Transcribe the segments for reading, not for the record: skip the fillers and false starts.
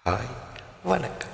Hi, வணக்கம்.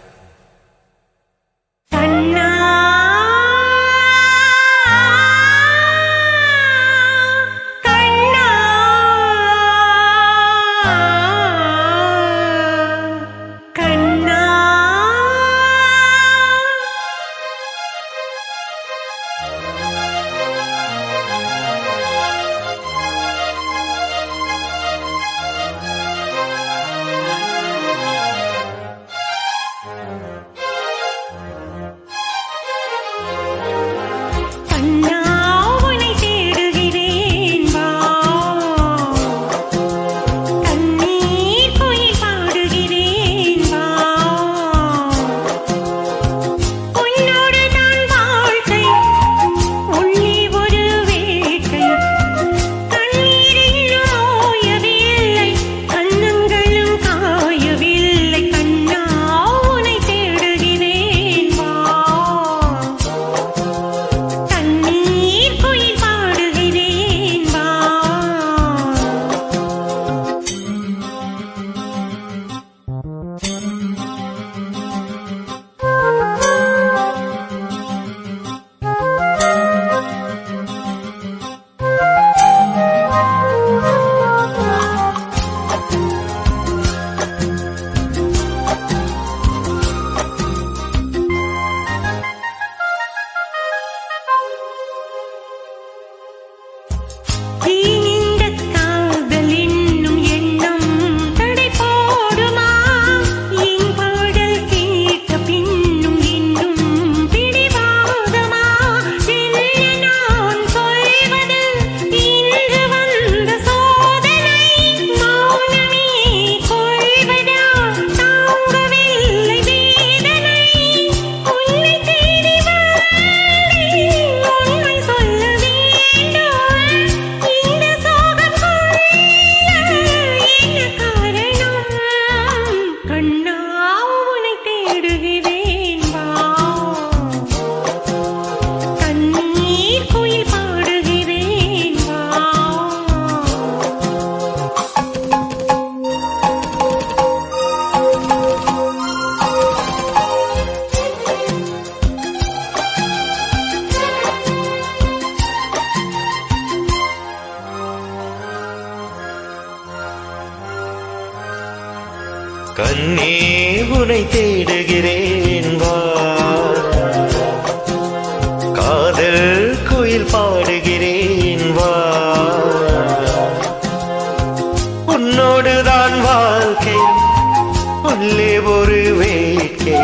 கண்ணே உனை தேடுகிறேன் வா, காதல் குயில் பாடுகிறேன் வா, உன்னோடுதான் வாழ்க்கை உள்ளே ஒரு வேட்கை,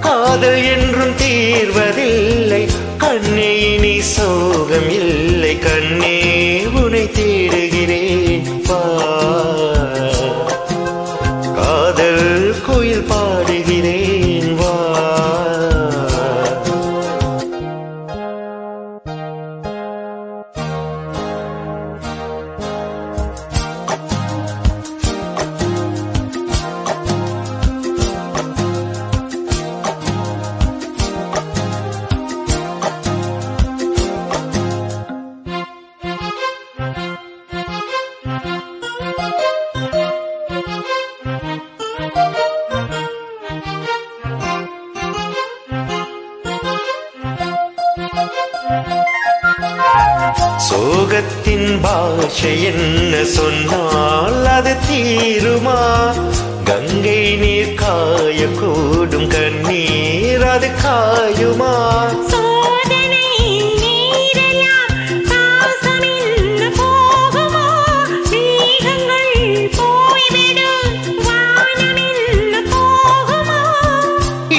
காதல் என்றும் தீர்வதில்லை கண்ணே இனி சோகம் இல்லை, கண்ணே உனை தேடுகிறேன் வா, காதல் குயில் பாடுகிறேன் வா. சோகத்தின் பாஷை என்ன சொன்னால் அது தீருமா, கங்கை நீர் காயக்கூடும் கண்ணீர் அது காயுமா,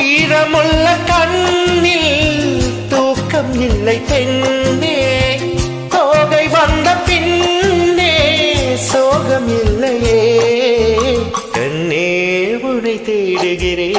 ஈரமுள்ள கண்ணில் தூக்கம் இல்லை பெண்ணே, தோகை வந்த பின்னே சோகம் இல்லையே, கண்ணே உனை தேடுகிறேன்